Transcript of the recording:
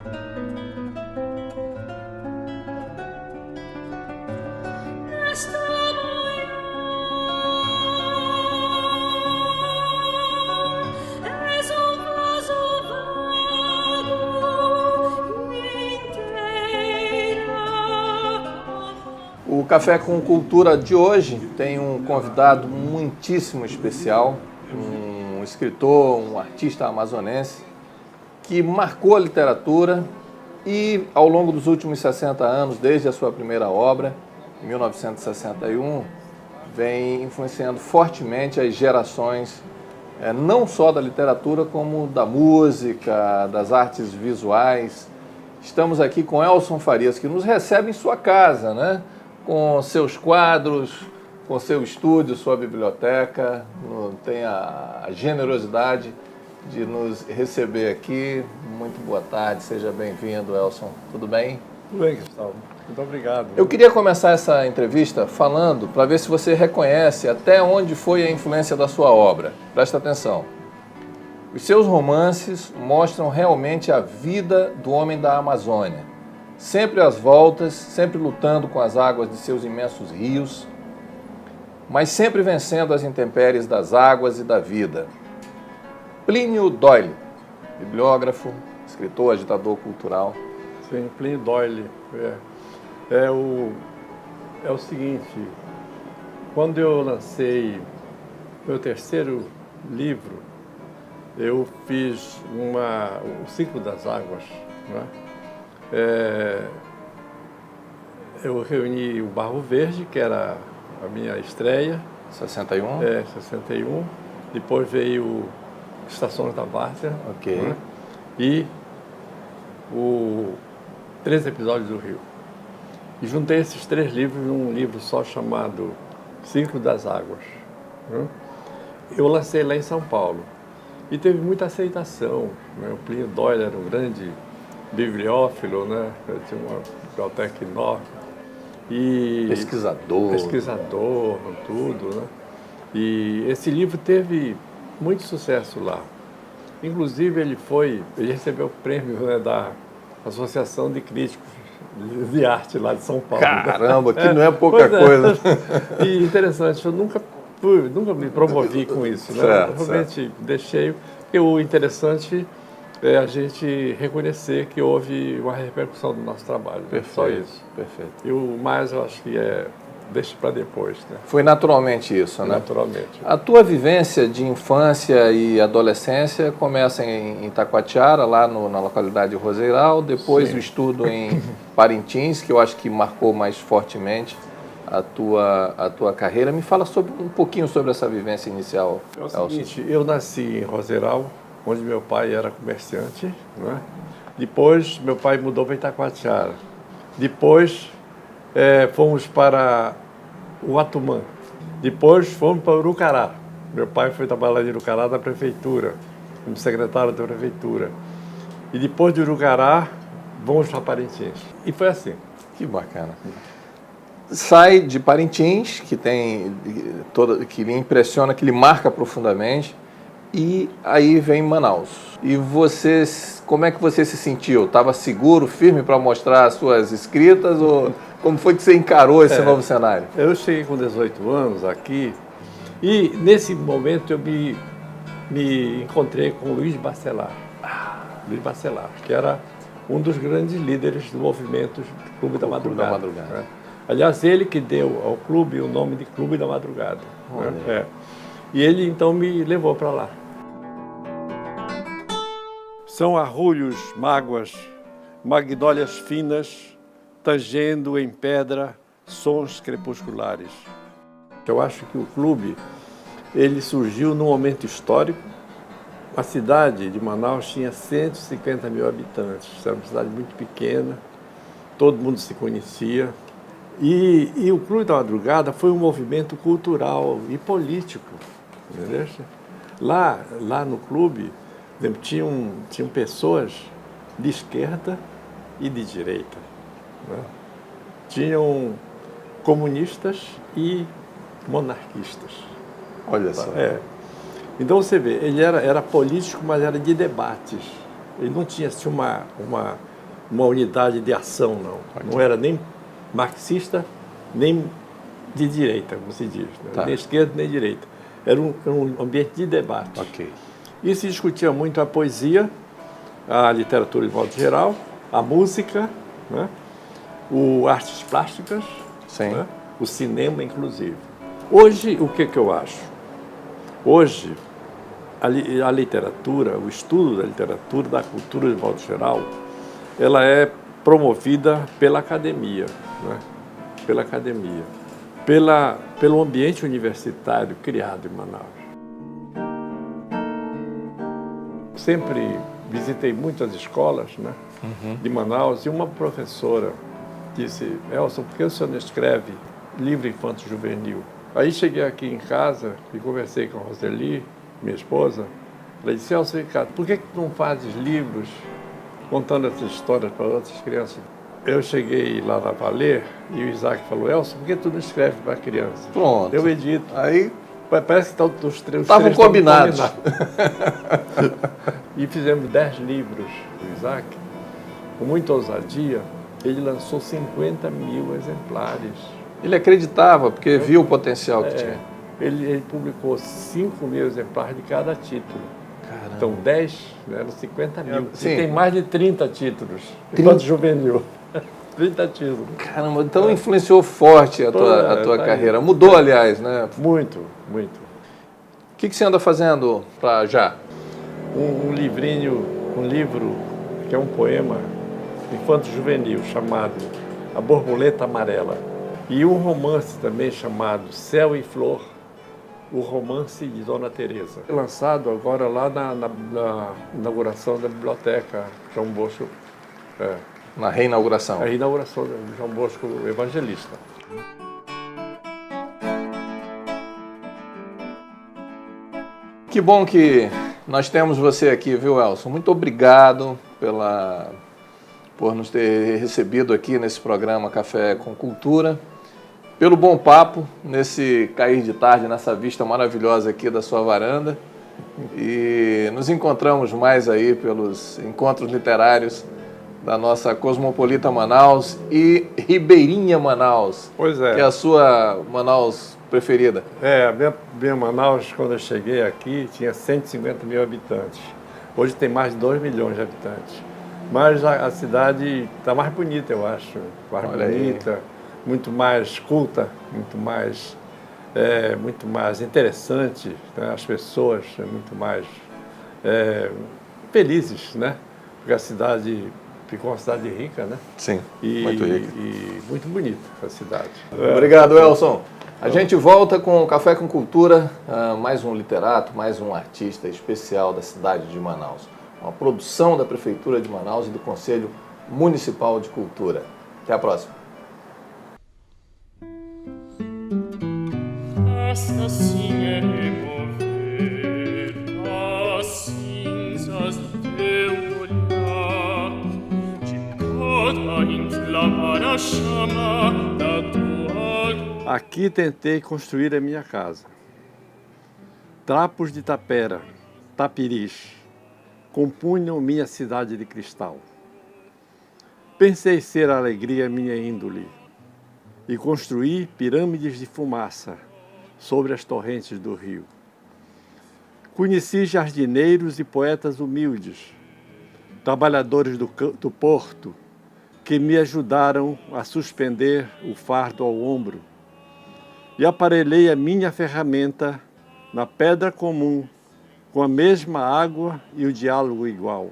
O Café com Cultura de hoje tem um convidado muitíssimo especial, um escritor, um artista amazonense que marcou a literatura e, ao longo dos últimos 60 anos, desde a sua primeira obra, em 1961, vem influenciando fortemente as gerações, não só da literatura, como da música, das artes visuais. Estamos aqui com Elson Farias, que nos recebe em sua casa, né? Com seus quadros, com seu estúdio, sua biblioteca, tem a generosidade de nos receber aqui. Muito boa tarde, seja bem-vindo, Elson. Tudo bem? Tudo bem, Gustavo. Muito obrigado. Eu queria começar essa entrevista falando, para ver se você reconhece até onde foi a influência da sua obra. Presta atenção. Os seus romances mostram realmente a vida do homem da Amazônia. Sempre às voltas, sempre lutando com as águas de seus imensos rios, mas sempre vencendo as intempéries das águas e da vida. Plínio Doyle, bibliógrafo, escritor, agitador cultural. Sim, Plínio Doyle. É o seguinte, quando eu lancei meu terceiro livro, eu fiz o Ciclo das Águas, né? Eu reuni o Barro Verde, que era a minha estreia. 61? 61. Depois veio Estações da Várzea. Ok. Né? E 13 Episódios do Rio. E juntei esses 3 livros num livro só chamado Ciclo das Águas. Né? Eu lancei lá em São Paulo. E teve muita aceitação. Né? O Plínio Doyle era um grande bibliófilo, né? Eu tinha uma biblioteca enorme. E pesquisador, tudo, né? E esse livro teve muito sucesso lá. Inclusive ele recebeu o prêmio, né, da Associação de Críticos de Arte lá de São Paulo. Caramba, que não é pouca coisa. E interessante, eu nunca me promovi com isso, né? Certo, realmente deixei, porque o interessante é a gente reconhecer que houve uma repercussão do nosso trabalho. Perfeito, só isso. Perfeito. E o mais eu acho que deixa para depois. Né? Foi naturalmente isso, né? Naturalmente. A tua vivência de infância e adolescência começa em Itacoatiara, lá na localidade de Roseiral, depois o estudo em Parintins, que eu acho que marcou mais fortemente a tua carreira. Me fala um pouquinho sobre essa vivência inicial. É o seguinte, eu nasci em Roseiral, onde meu pai era comerciante, né? Depois, meu pai mudou para Itacoatiara. Depois, fomos para o Atumã. Depois, fomos para Urucará. Meu pai foi trabalhar em Urucará da prefeitura, como secretário da prefeitura. E depois de Urucará, vamos para Parintins. E foi assim. Que bacana. Sai de Parintins, que lhe impressiona, que lhe marca profundamente, e aí vem Manaus. E você, como é que você se sentiu? Estava seguro, firme para mostrar as suas escritas? Ou como foi que você encarou esse novo cenário? Eu cheguei com 18 anos aqui e, nesse momento, eu me encontrei com Luiz Bacelar. Luiz Bacelar, que era um dos grandes líderes do movimento do Clube da Madrugada. Né? Aliás, ele que deu ao clube o nome de Clube da Madrugada. Né? E ele, então, me levou para lá. São arrulhos, mágoas, magnólias finas, tangendo em pedra sons crepusculares. Eu acho que o clube ele surgiu num momento histórico. A cidade de Manaus tinha 150 mil habitantes, era uma cidade muito pequena, todo mundo se conhecia. E o Clube da Madrugada foi um movimento cultural e político. Entendeu? Lá no clube tinham pessoas de esquerda e de direita. Né? Tinham comunistas e monarquistas. Olha só. Então você vê, ele era político, mas era de debates. Ele não tinha assim, uma unidade de ação, não. Não era nem marxista, nem de direita, como se diz. Né? Tá. Nem esquerda, nem direita. Era um ambiente de debate. Ok. E se discutia muito a poesia, a literatura de modo geral, a música, né? Artes plásticas, Sim. né? O cinema, inclusive. Hoje, o que eu acho? Hoje, a literatura, o estudo da literatura, da cultura de modo geral, ela é promovida pela academia, né? Pela academia, pelo ambiente universitário criado em Manaus. Sempre visitei muitas escolas, né, de Manaus, e uma professora disse: Elson, por que o senhor não escreve livro infanto-juvenil? Aí cheguei aqui em casa e conversei com a Roseli, minha esposa. Ela disse: Elson, Ricardo, por que tu não fazes livros contando essas histórias para outras crianças? Eu cheguei lá na Valer e o Isaac falou: Elson, por que tu não escreve para criança? Pronto. Eu edito. Aí Parece que os três estavam combinados. E fizemos 10 livros do Isaac. Com muita ousadia, ele lançou 50 mil exemplares. Ele acreditava, porque viu o potencial que tinha. Ele publicou 5 mil exemplares de cada título. Caramba. Então, 10, né, eram 50 mil. Sim. E tem mais de 30 títulos. Enquanto juvenil. 30 títulos. Caramba, então influenciou forte a tua carreira. Mudou, aliás, né? Muito, muito. O que você anda fazendo para já? Um livrinho, um livro que é um poema infanto-juvenil chamado A Borboleta Amarela. E um romance também chamado Céu e Flor, o romance de Dona Teresa. Lançado agora lá na inauguração da biblioteca João Bosco. Na reinauguração. A reinauguração do João Bosco Evangelista. Que bom que nós temos você aqui, viu, Elson? Muito obrigado por nos ter recebido aqui nesse programa Café com Cultura, pelo bom papo, nesse cair de tarde, nessa vista maravilhosa aqui da sua varanda. E nos encontramos mais aí pelos encontros literários da nossa Cosmopolita Manaus e Ribeirinha Manaus. Pois é. Que é a sua Manaus preferida. A minha Manaus, quando eu cheguei aqui, tinha 150 mil habitantes. Hoje tem mais de 2 milhões de habitantes. Mas a cidade está mais bonita, eu acho. Mais Olha bonita, aí. muito mais culta, muito mais interessante. Né? As pessoas muito mais felizes, né? Porque a cidade ficou uma cidade rica, né? Sim, muito rica. E muito bonita a cidade. Obrigado, Elson. A gente volta com Café com Cultura, mais um literato, mais um artista especial da cidade de Manaus. Uma produção da Prefeitura de Manaus e do Conselho Municipal de Cultura. Até a próxima. Aqui tentei construir a minha casa. Trapos de tapera, tapiris, compunham minha cidade de cristal. Pensei ser a alegria minha índole e construí pirâmides de fumaça sobre as torrentes do rio. Conheci jardineiros e poetas humildes, trabalhadores do porto, que me ajudaram a suspender o fardo ao ombro, e aparelhei a minha ferramenta na pedra comum, com a mesma água e o diálogo igual.